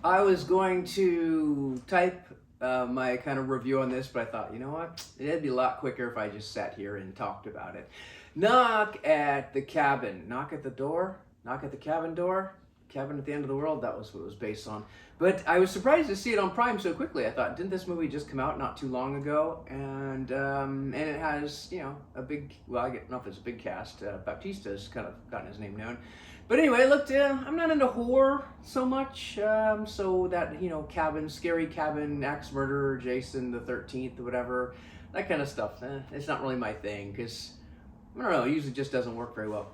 I was going to type my kind of review on this, but I thought, you know what? It'd be a lot quicker if I just sat here and talked about it. Knock at the cabin. Knock at the door. Knock at the cabin door. Cabin at the End of the World. That was what it was based on. But I was surprised to see it on Prime so quickly. I thought, didn't this movie just come out not too long ago? And it has, a big, well, I don't know if it's a big cast. Bautista's kind of gotten his name known. But anyway, it looked, I'm not into horror so much. So that, cabin, scary cabin, axe murderer, Jason the 13th, or whatever, that kind of stuff. It's not really my thing because, I don't know, it usually just doesn't work very well.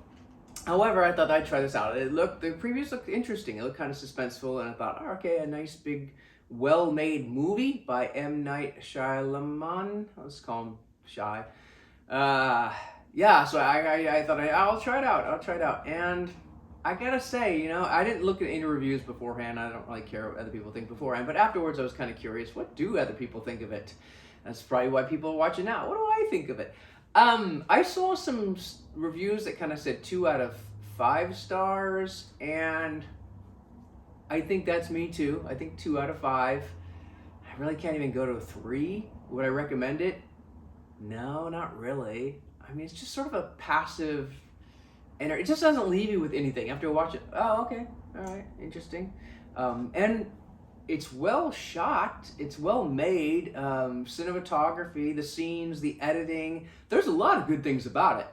However, I thought I'd try this out. The previews looked interesting. It looked kind of suspenseful, and I thought, oh, okay, a nice big, well-made movie by M. Night Shyamalan. Let's call him Shy. Yeah, so I thought I'll try it out. And I gotta say, I didn't look at any reviews beforehand. I don't really care what other people think beforehand. But afterwards, I was kind of curious. What do other people think of it? That's probably why people are watching now. What do I think of it? I saw some reviews that kind of said 2 out of 5 stars, and I think that's me too. I think 2 out of 5. I really can't even go to a 3. Would I recommend it? No, not really. I mean, it's just sort of a passive, and it just doesn't leave you with anything after you watch it. Oh, okay, all right, interesting. And it's well shot, it's well made, cinematography, the scenes, the editing. There's a lot of good things about it.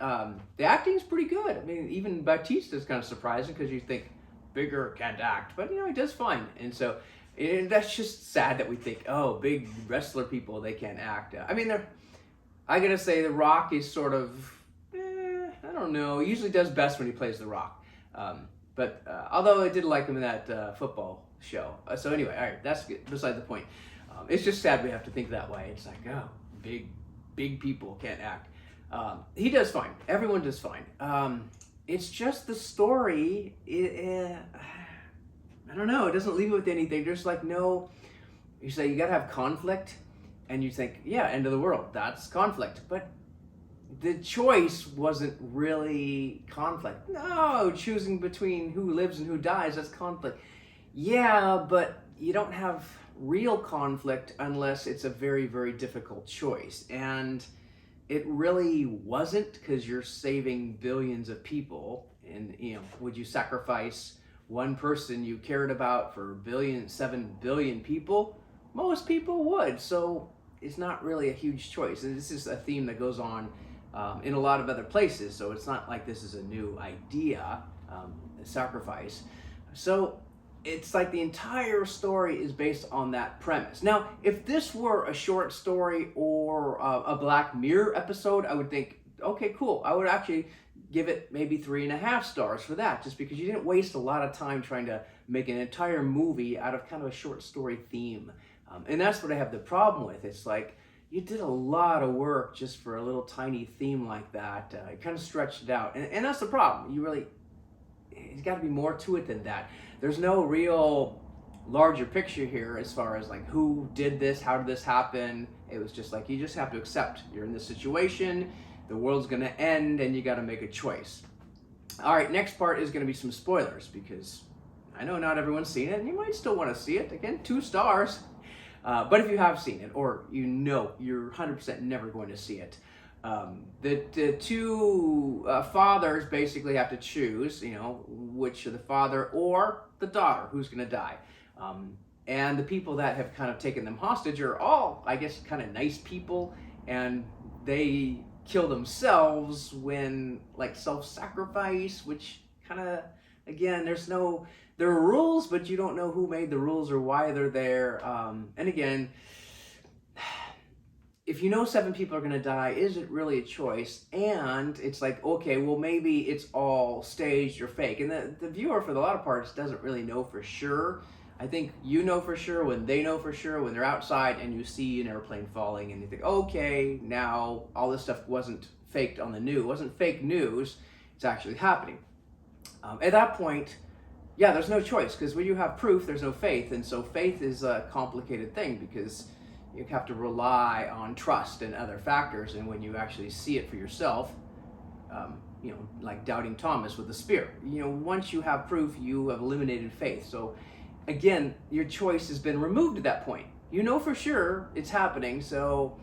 The acting's pretty good. I mean, even Bautista's kind of surprising because you think bigger can't act, but he does fine. And so that's just sad that we think, oh, big wrestler people, they can't act. I mean, I gotta say, The Rock is sort of, I don't know, he usually does best when he plays The Rock. But although I did like him in that football show. So anyway, all right, that's beside the point. It's just sad we have to think that way. It's like, oh, big people can't act. He does fine. Everyone does fine. It's just the story. I don't know. It doesn't leave you with anything. There's like no. You say you gotta have conflict, and you think, yeah, end of the world. That's conflict, but the choice wasn't really conflict. No, choosing between who lives and who dies, that's conflict. Yeah, but you don't have real conflict unless it's a very, very difficult choice. And it really wasn't, because you're saving billions of people. And, would you sacrifice one person you cared about for 7 billion people? Most people would. So it's not really a huge choice. And this is a theme that goes on in a lot of other places. So it's not like this is a new idea, sacrifice. So it's like the entire story is based on that premise. Now, if this were a short story or a Black Mirror episode, I would think, okay, cool. I would actually give it maybe 3.5 stars for that, just because you didn't waste a lot of time trying to make an entire movie out of kind of a short story theme. And that's what I have the problem with. It's like, you did a lot of work just for a little tiny theme like that. You kind of stretched it out. And that's the problem. There's got to be more to it than that. There's no real larger picture here as far as like who did this, how did this happen. It was just like, you just have to accept you're in this situation, the world's gonna end, and you gotta make a choice. All right, next part is gonna be some spoilers, because I know not everyone's seen it, and you might still wanna see it. Again, 2 stars. But if you have seen it, or you're 100% never going to see it, the 2 fathers basically have to choose, which of the father or the daughter who's going to die. And the people that have kind of taken them hostage are all, I guess, kind of nice people, and they kill themselves when, like, self-sacrifice, which kind of, again, there are rules, but you don't know who made the rules or why they're there. And again, if 7 people are going to die, is it really a choice? And it's like, okay, well, maybe it's all staged or fake. And the viewer, for the lot of parts, doesn't really know for sure. I think you know for sure when they know for sure, when they're outside and you see an airplane falling and you think, okay, now all this stuff wasn't faked on the news. It wasn't fake news. It's actually happening. At that point, yeah, there's no choice, because when you have proof, there's no faith. And so faith is a complicated thing, because you have to rely on trust and other factors. And when you actually see it for yourself, like doubting Thomas with the spear, once you have proof, you have eliminated faith. So again, your choice has been removed at that point. You know for sure it's happening, so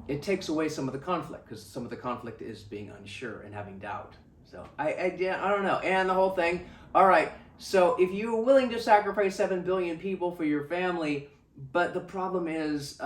it takes away some of the conflict, because some of the conflict is being unsure and having doubt. So yeah, I don't know. And the whole thing, all right, so if you're willing to sacrifice 7 billion people for your family, but the problem is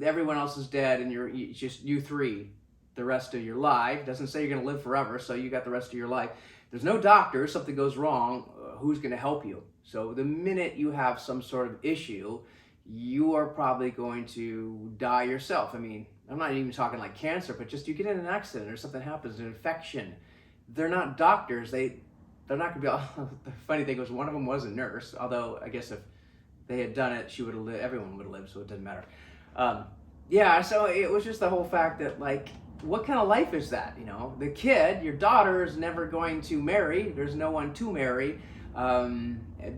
everyone else is dead and it's just you three the rest of your life. Doesn't say you're going to live forever, so you got the rest of your life. There's no doctor. Something goes wrong, who's going to help you? So the minute you have some sort of issue, you are probably going to die yourself. I mean, I'm not even talking like cancer, but just you get in an accident or something happens, an infection. They're not doctors. They're not going to be. The funny thing was, one of them was a nurse. Although I guess if they had done it, she would have lived. Everyone would have lived, so it didn't matter. Yeah. So it was just the whole fact that, like, what kind of life is that? You know, the kid, your daughter, is never going to marry. There's no one to marry.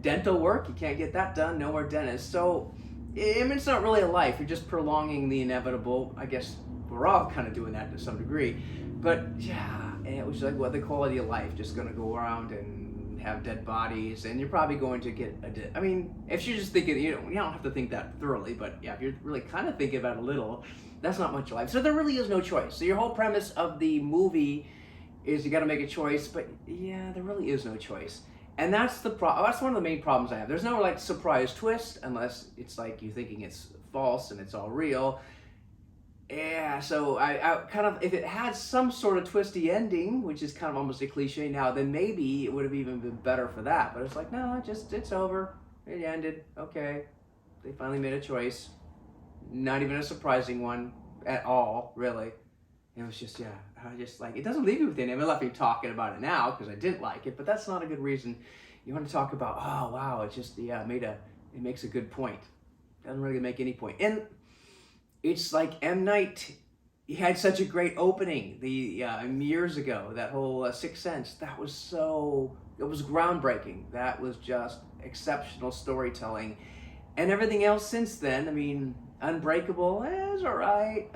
Dental work, you can't get that done. No more dentists. So, I mean, it's not really a life. You're just prolonging the inevitable. I guess we're all kind of doing that to some degree. But yeah, and it was like, what the quality of life? Just going to go around and have dead bodies, and you're probably going to get I mean, if you're just thinking, you don't have to think that thoroughly, but yeah, if you're really kind of thinking about it a little, that's not much life. So there really is no choice. So your whole premise of the movie is you got to make a choice, but yeah, there really is no choice. And that's that's one of the main problems I have. There's no like surprise twist unless it's like you thinking it's false and it's all real. Yeah, so I kind of, if it had some sort of twisty ending, which is kind of almost a cliche now, then maybe it would have even been better for that. But it's like, no, it's over. It ended. Okay. They finally made a choice. Not even a surprising one at all, really. It was just, yeah, I just like, it doesn't leave you with any. I mean, it left me talking about it now because I didn't like it, but that's not a good reason. You want to talk about, oh, wow, it just, yeah, it makes a good point. Doesn't really make any point. And it's like M. Night, he had such a great opening years ago, that whole Sixth Sense. That was it was groundbreaking. That was just exceptional storytelling. And everything else since then, I mean, Unbreakable is all right.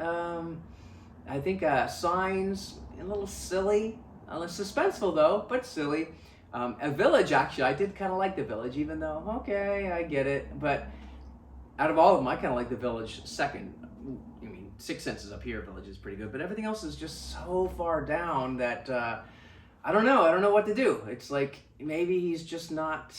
I think Signs, a little silly, a little suspenseful though, but silly. A Village, actually, I did kind of like The Village, even though, okay, I get it. But out of all of them, I kind of like The Village second. I mean, Sixth Sense is up here, Village is pretty good, but everything else is just so far down that I don't know what to do. It's like maybe he's just not,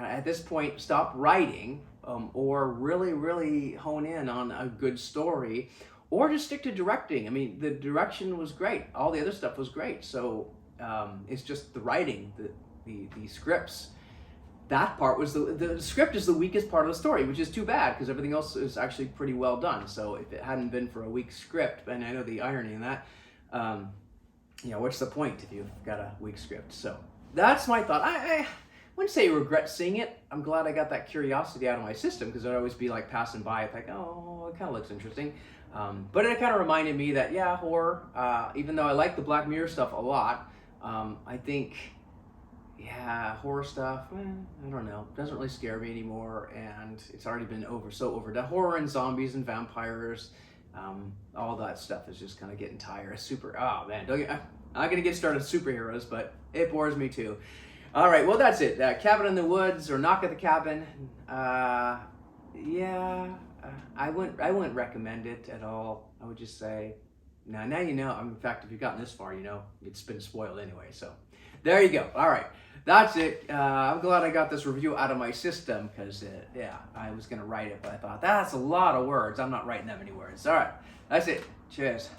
at this point, stop writing or really hone in on a good story, or just stick to directing. I mean, the direction was great. All the other stuff was great. So it's just the writing, the scripts. That part was the script is the weakest part of the story, which is too bad because everything else is actually pretty well done. So if it hadn't been for a weak script, and I know the irony in that, what's the point if you've got a weak script? So that's my thought. I wouldn't say I regret seeing it. I'm glad I got that curiosity out of my system because I'd always be like passing by it, like, oh, it kind of looks interesting. But it kind of reminded me that, yeah, horror, even though I like the Black Mirror stuff a lot, I think, yeah, horror stuff, I don't know, doesn't really scare me anymore, and it's already been overdone. Horror and zombies and vampires, all that stuff is just kind of getting tired. Oh man, I'm not gonna get started on superheroes, but it bores me too. All right, well that's it. Cabin in the Woods or Knock at the Cabin. Yeah, I wouldn't recommend it at all. I would just say, now you know. In fact, if you've gotten this far, you know it's been spoiled anyway. So there you go. All right, that's it. I'm glad I got this review out of my system because, yeah, I was gonna write it, but I thought that's a lot of words. I'm not writing that many words. All right, that's it. Cheers.